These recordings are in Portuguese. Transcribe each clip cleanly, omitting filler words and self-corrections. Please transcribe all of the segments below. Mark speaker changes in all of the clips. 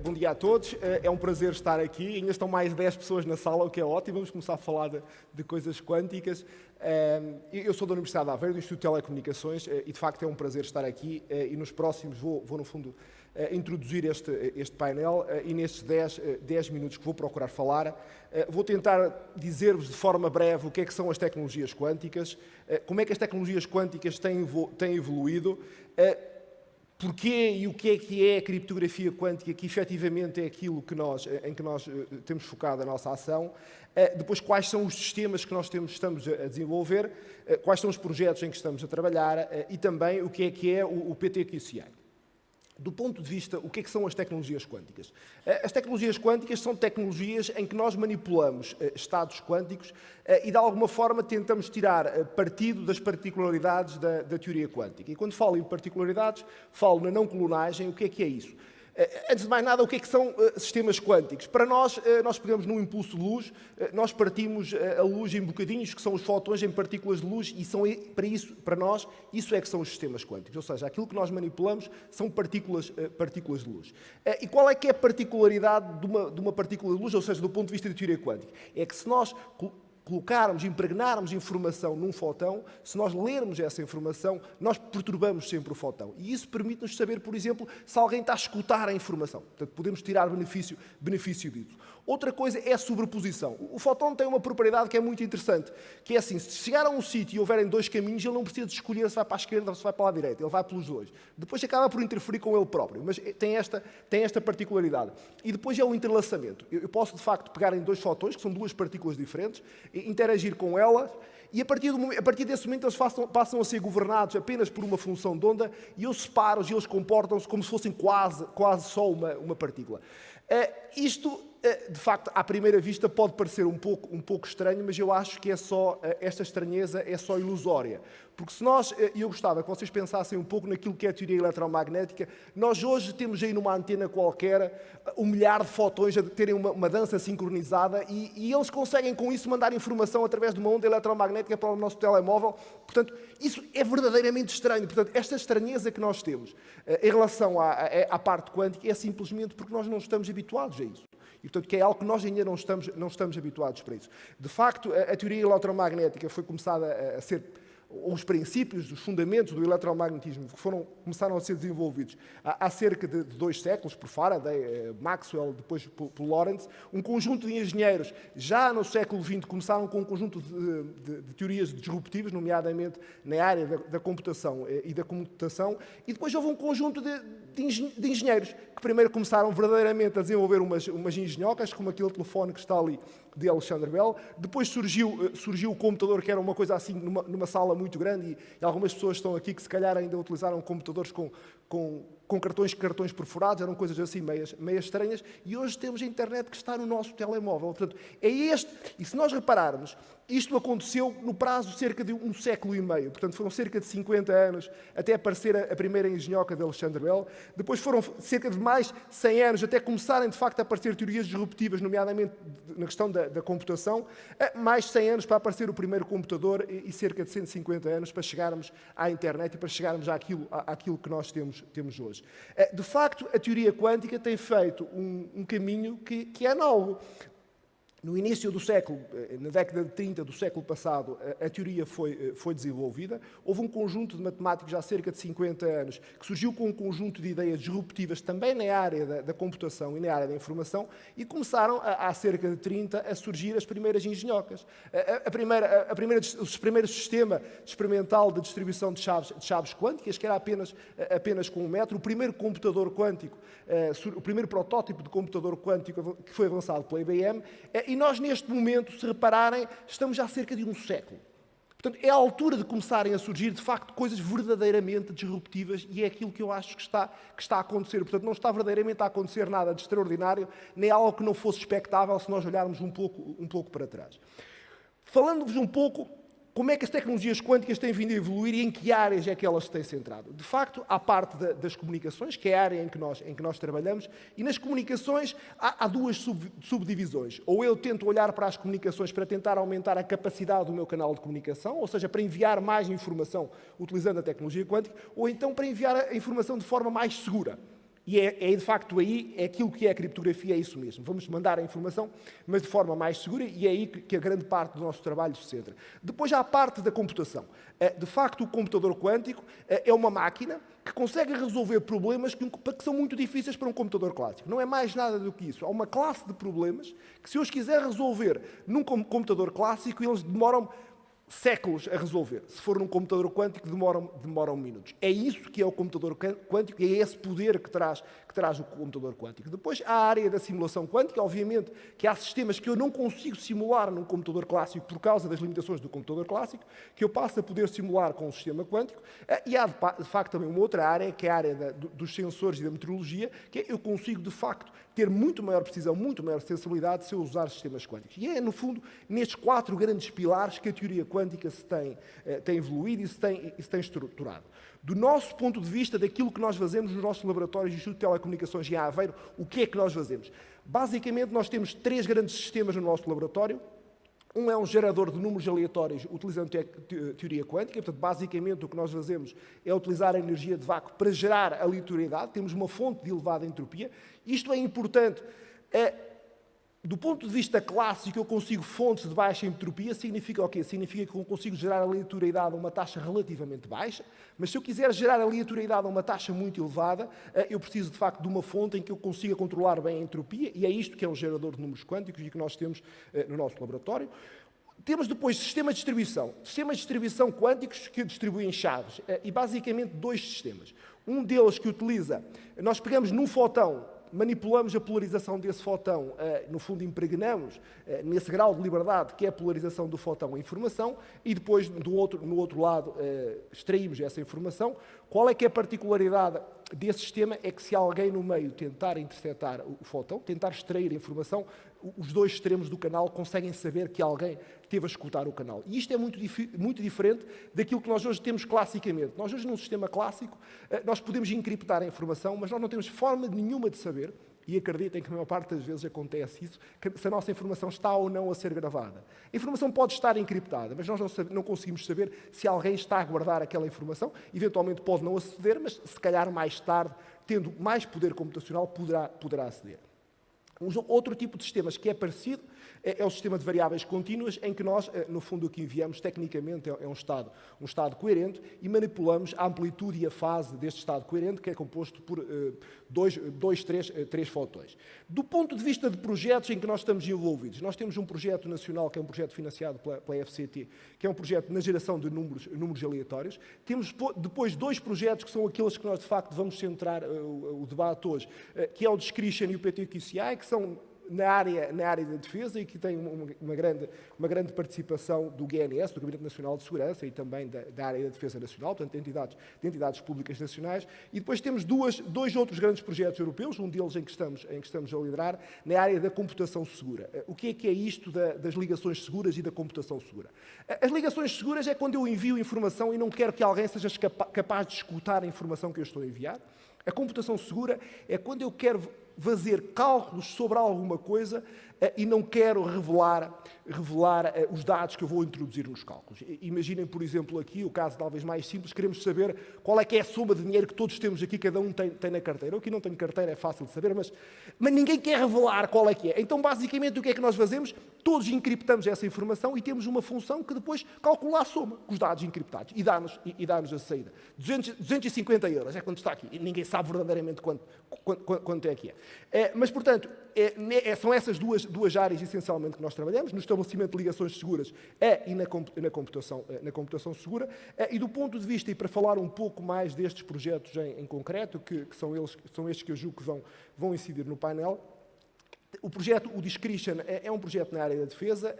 Speaker 1: bom dia a todos. É um prazer estar aqui. Ainda estão mais 10 pessoas na sala, o que é ótimo. Vamos começar a falar de coisas quânticas. Eu sou da Universidade de Aveiro, do Instituto de Telecomunicações, e de facto é um prazer estar aqui. E nos próximos vou no fundo, introduzir este painel, e nestes 10 minutos que vou procurar falar, vou tentar dizer-vos de forma breve o que é que são as tecnologias quânticas, como é que as tecnologias quânticas têm evoluído, porquê e o que é a criptografia quântica, que efetivamente é aquilo em que nós temos focado a nossa ação, depois quais são os sistemas que nós estamos a desenvolver, quais são os projetos em que estamos a trabalhar e também o que é o PTQCI. Do ponto de vista, o que é que são as tecnologias quânticas? As tecnologias quânticas são tecnologias em que nós manipulamos estados quânticos e, de alguma forma, tentamos tirar partido das particularidades da teoria quântica. E quando falo em particularidades, falo na não clonagem. O que é isso? Antes de mais nada, o que é que são sistemas quânticos? Para nós pegamos num impulso de luz, nós partimos a luz em bocadinhos, que são os fotões em partículas de luz, e para nós, isso é que são os sistemas quânticos. Ou seja, aquilo que nós manipulamos são partículas de luz. E qual é que é a particularidade de uma partícula de luz, ou seja, do ponto de vista da teoria quântica? É que se nós impregnarmos informação num fotão, se nós lermos essa informação, nós perturbamos sempre o fotão. E isso permite-nos saber, por exemplo, se alguém está a escutar a informação. Portanto, podemos tirar benefício disso. Outra coisa é a sobreposição. O fotão tem uma propriedade que é muito interessante, que é assim, se chegar a um sítio e houverem dois caminhos, ele não precisa de escolher se vai para a esquerda ou se vai para a direita, ele vai pelos dois. Depois acaba por interferir com ele próprio, mas tem esta particularidade. E depois é o entrelaçamento. Eu posso, de facto, pegar em dois fotões, que são duas partículas diferentes, interagir com elas, e a partir desse momento eles passam a ser governados apenas por uma função de onda, e eu separo-os e eles comportam-se como se fossem quase só uma partícula. Isto, de facto, à primeira vista pode parecer um pouco estranho, mas eu acho que esta estranheza é só ilusória. Porque eu gostava que vocês pensassem um pouco naquilo que é a teoria eletromagnética. Nós hoje temos aí numa antena qualquer 1 milhar de fotões a terem uma dança sincronizada e eles conseguem com isso mandar informação através de uma onda eletromagnética para o nosso telemóvel. Portanto, isso é verdadeiramente estranho. Portanto, esta estranheza que nós temos em relação à parte quântica é simplesmente porque nós não estamos habituados a isso. E, portanto, que é algo que nós ainda não estamos habituados para isso. De facto, a teoria eletromagnética foi começada a ser... Os princípios, os fundamentos do eletromagnetismo começaram a ser desenvolvidos há cerca de 2 séculos, por Faraday, Maxwell, depois por Lorentz. Um conjunto de engenheiros, já no século XX, começaram com um conjunto de teorias disruptivas, nomeadamente na área da computação e da comutação, e depois houve um conjunto de engenheiros que primeiro começaram verdadeiramente a desenvolver umas engenhocas, como aquele telefone que está ali, de Alexander Bell. Depois surgiu o computador, que era uma coisa assim, numa sala muito grande, e algumas pessoas estão aqui que se calhar ainda utilizaram computadores com cartões perfurados, eram coisas assim meias estranhas, e hoje temos a internet que está no nosso telemóvel. Portanto, e se nós repararmos, isto aconteceu no prazo de cerca de 1 século e meio, portanto foram cerca de 50 anos até aparecer a primeira engenhoca de Alexander Bell, depois foram cerca de mais 100 anos até começarem de facto a aparecer teorias disruptivas, nomeadamente na questão da computação, mais 100 anos para aparecer o primeiro computador e cerca de 150 anos para chegarmos à internet e para chegarmos àquilo que nós temos hoje. De facto, a teoria quântica tem feito um caminho que é novo. No início do século, na década de 30 do século passado, a teoria foi desenvolvida. Houve um conjunto de matemáticos já há cerca de 50 anos que surgiu com um conjunto de ideias disruptivas também na área da computação e na área da informação e começaram, há cerca de 30, a surgir as primeiras engenhocas. O primeiro sistema experimental de distribuição de chaves quânticas, que era apenas com 1 metro, o primeiro computador quântico, o primeiro protótipo de computador quântico que foi avançado pela IBM, e nós, neste momento, se repararem, estamos já há cerca de 1 século. Portanto, é a altura de começarem a surgir, de facto, coisas verdadeiramente disruptivas e é aquilo que eu acho que está a acontecer. Portanto, não está verdadeiramente a acontecer nada de extraordinário, nem algo que não fosse expectável se nós olharmos um pouco para trás. Falando-vos um pouco como é que as tecnologias quânticas têm vindo a evoluir e em que áreas é que elas se têm centrado. De facto, há parte das comunicações, que é a área em que nós trabalhamos, e nas comunicações há 2 subdivisões. Ou eu tento olhar para as comunicações para tentar aumentar a capacidade do meu canal de comunicação, ou seja, para enviar mais informação utilizando a tecnologia quântica, ou então para enviar a informação de forma mais segura. E de facto aí, é aquilo que é a criptografia, é isso mesmo. Vamos mandar a informação, mas de forma mais segura, e é aí que a grande parte do nosso trabalho se centra. Depois há a parte da computação. De facto, o computador quântico é uma máquina que consegue resolver problemas que são muito difíceis para um computador clássico. Não é mais nada do que isso. Há uma classe de problemas que, se eu os quiser resolver num computador clássico, eles demoram séculos a resolver. Se for num computador quântico, demoram minutos. É isso que é o computador quântico, e é esse poder que traz o computador quântico. Depois, há a área da simulação quântica. Obviamente que há sistemas que eu não consigo simular num computador clássico por causa das limitações do computador clássico, que eu passo a poder simular com um sistema quântico. E há, de facto, também uma outra área, que é a área dos sensores e da meteorologia, que é eu consigo, de facto, ter muito maior precisão, muito maior sensibilidade se eu usar sistemas quânticos. E é, no fundo, nestes 4 grandes pilares que a teoria quântica se tem evoluído e se tem estruturado. Do nosso ponto de vista, daquilo que nós fazemos nos nossos laboratórios de Instituto de Telecomunicações em Aveiro, o que é que nós fazemos? Basicamente, nós temos 3 grandes sistemas no nosso laboratório. Um é um gerador de números aleatórios utilizando teoria quântica. Portanto, basicamente, o que nós fazemos é utilizar a energia de vácuo para gerar aleatoriedade. Temos uma fonte de elevada entropia. Isto é importante. Do ponto de vista clássico, eu consigo fontes de baixa entropia. Significa o quê? Significa que eu consigo gerar aleatoriedade a uma taxa relativamente baixa. Mas se eu quiser gerar aleatoriedade a uma taxa muito elevada, eu preciso, de facto, de uma fonte em que eu consiga controlar bem a entropia. E é isto que é um gerador de números quânticos e que nós temos no nosso laboratório. Temos depois sistemas de distribuição. Sistemas de distribuição quânticos que distribuem chaves. E basicamente 2 sistemas. Um deles que utiliza... Nós pegamos num fotão, manipulamos a polarização desse fotão, no fundo impregnamos nesse grau de liberdade que é a polarização do fotão a informação, e depois no outro lado extraímos essa informação. Qual é que é a particularidade desse sistema? É que se alguém no meio tentar interceptar o fotão, tentar extrair a informação, os 2 extremos do canal conseguem saber que alguém esteve a escutar o canal. E isto é muito diferente daquilo que nós hoje temos classicamente. Nós hoje, num sistema clássico, nós podemos encriptar a informação, mas nós não temos forma nenhuma de saber, e acreditem que a maior parte das vezes acontece isso, se a nossa informação está ou não a ser gravada. A informação pode estar encriptada, mas nós não conseguimos saber se alguém está a guardar aquela informação. Eventualmente pode não aceder, mas se calhar mais tarde, tendo mais poder computacional, poderá aceder. Outro tipo de sistemas que é parecido é o sistema de variáveis contínuas, em que nós, no fundo, o que enviamos tecnicamente é um estado coerente e manipulamos a amplitude e a fase deste estado coerente, que é composto por três fotões. Do ponto de vista de projetos em que nós estamos envolvidos, nós temos um projeto nacional, que é um projeto financiado pela FCT, que é um projeto na geração de números aleatórios. Temos depois 2 projetos que são aqueles que nós, de facto, vamos centrar o debate hoje, que é o Discretion e o PTQCI, que são na área da defesa e que tem uma grande participação do GNS, do Gabinete Nacional de Segurança, e também da área da defesa nacional, portanto, de entidades públicas nacionais. E depois temos dois outros grandes projetos europeus, um deles em que estamos a liderar, na área da computação segura. O que é isto das ligações seguras e da computação segura? As ligações seguras é quando eu envio informação e não quero que alguém seja capaz de escutar a informação que eu estou a enviar. A computação segura é quando eu quero fazer cálculos sobre alguma coisa e não quero revelar os dados que eu vou introduzir nos cálculos. Imaginem, por exemplo, aqui o caso talvez mais simples, queremos saber qual é que é a soma de dinheiro que todos temos aqui, cada um tem na carteira. Eu aqui não tenho carteira, é fácil de saber, mas ninguém quer revelar qual é que é. Então, basicamente, o que é que nós fazemos? Todos encriptamos essa informação e temos uma função que depois calcula a soma com os dados encriptados e dá-nos a saída. 250 euros é quanto está aqui. E ninguém sabe verdadeiramente quanto é que é. Mas, portanto, são essas duas áreas essencialmente que nós trabalhamos, no estabelecimento de ligações seguras e na computação segura. E do ponto de vista, e para falar um pouco mais destes projetos em concreto, que são estes que eu julgo que vão incidir no painel, o projeto, o Discretion, é um projeto na área da defesa.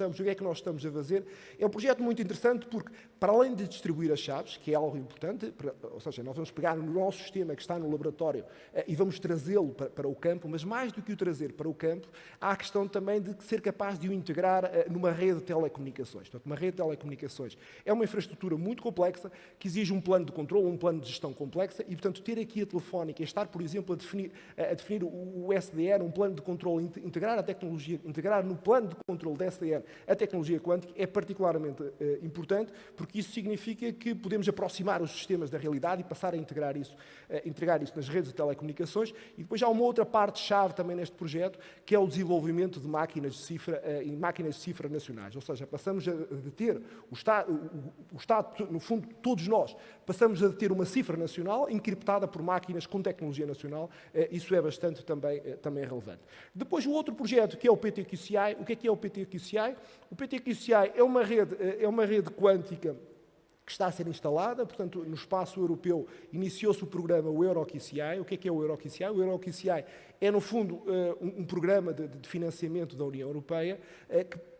Speaker 1: O que é que nós estamos a fazer? É um projeto muito interessante porque, para além de distribuir as chaves, que é algo importante, ou seja, nós vamos pegar no nosso sistema que está no laboratório e vamos trazê-lo para o campo, mas mais do que o trazer para o campo, há a questão também de ser capaz de o integrar numa rede de telecomunicações. Portanto, uma rede de telecomunicações é uma infraestrutura muito complexa, que exige um plano de controle, um plano de gestão complexa, e, portanto, ter aqui a Telefónica e estar, por exemplo, a definir o SDR, um plano de controle controle, integrar a tecnologia, integrar no plano de controle da SDN a tecnologia quântica é particularmente importante, porque isso significa que podemos aproximar os sistemas da realidade e passar a integrar isso nas redes de telecomunicações. E depois há uma outra parte-chave também neste projeto, que é o desenvolvimento de máquinas de cifra nacionais. Ou seja, passamos a ter o Estado, no fundo, todos nós, passamos a ter uma cifra nacional encriptada por máquinas com tecnologia nacional. Isso é bastante também relevante. Depois, o outro projeto, que é o PTQCI. O que é o PTQCI? O PTQCI é uma rede quântica que está a ser instalada, portanto, no espaço europeu iniciou-se o programa EuroQCI. O que é o EuroQCI? O EuroQCI é, no fundo, um programa de financiamento da União Europeia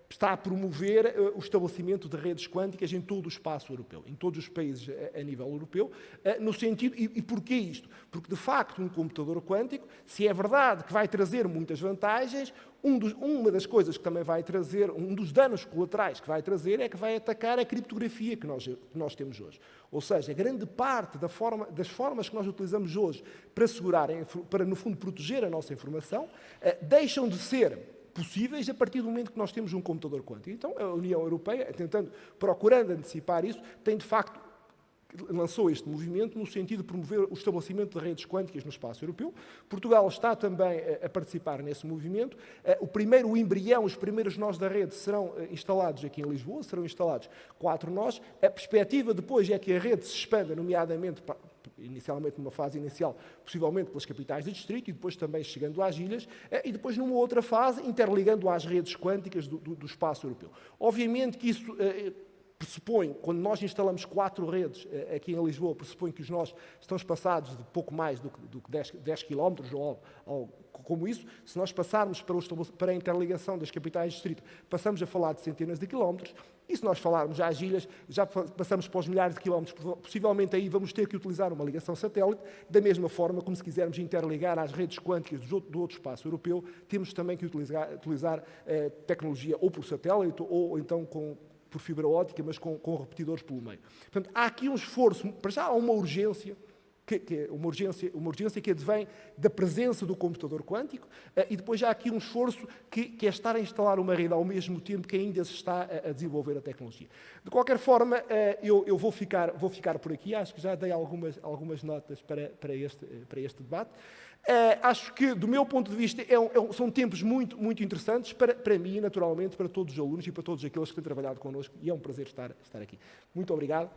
Speaker 1: que está a promover o estabelecimento de redes quânticas em todo o espaço europeu, em todos os países a nível europeu, no sentido... E porquê isto? Porque, de facto, um computador quântico, se é verdade que vai trazer muitas vantagens, uma das coisas que também vai trazer, um dos danos colaterais que vai trazer é que vai atacar a criptografia que nós temos hoje. Ou seja, grande parte das formas que nós utilizamos hoje para, no fundo, proteger a nossa informação, deixam de ser possíveis a partir do momento que nós temos um computador quântico. Então, a União Europeia, procurando antecipar isso, tem, de facto, lançou este movimento no sentido de promover o estabelecimento de redes quânticas no espaço europeu. Portugal está também a participar nesse movimento. O embrião, os primeiros nós da rede serão instalados aqui em Lisboa, serão instalados 4 nós. A perspectiva depois é que a rede se expanda, nomeadamente inicialmente numa fase inicial, possivelmente pelas capitais de distrito e depois também chegando às ilhas, e depois numa outra fase interligando às redes quânticas do espaço europeu. Obviamente que isso pressupõe, quando nós instalamos 4 redes aqui em Lisboa, pressupõe que os nós estão espaçados de pouco mais do que 10 km ou como isso. Se nós passarmos para a interligação das capitais de distrito, passamos a falar de centenas de quilómetros. E se nós falarmos às ilhas, já passamos para os milhares de quilómetros. Possivelmente aí vamos ter que utilizar uma ligação satélite, da mesma forma como se quisermos interligar às redes quânticas do outro espaço europeu, temos também que utilizar tecnologia ou por satélite ou então por fibra óptica, mas com repetidores pelo meio. Portanto, há aqui um esforço, para já há uma urgência, uma urgência que advém da presença do computador quântico, e depois já há aqui um esforço que é estar a instalar uma rede ao mesmo tempo que ainda se está a desenvolver a tecnologia. De qualquer forma, eu vou ficar por aqui. Acho que já dei algumas notas para este debate. Acho que, do meu ponto de vista, são tempos muito, muito interessantes para mim, naturalmente, para todos os alunos e para todos aqueles que têm trabalhado connosco, e é um prazer estar aqui. Muito obrigado.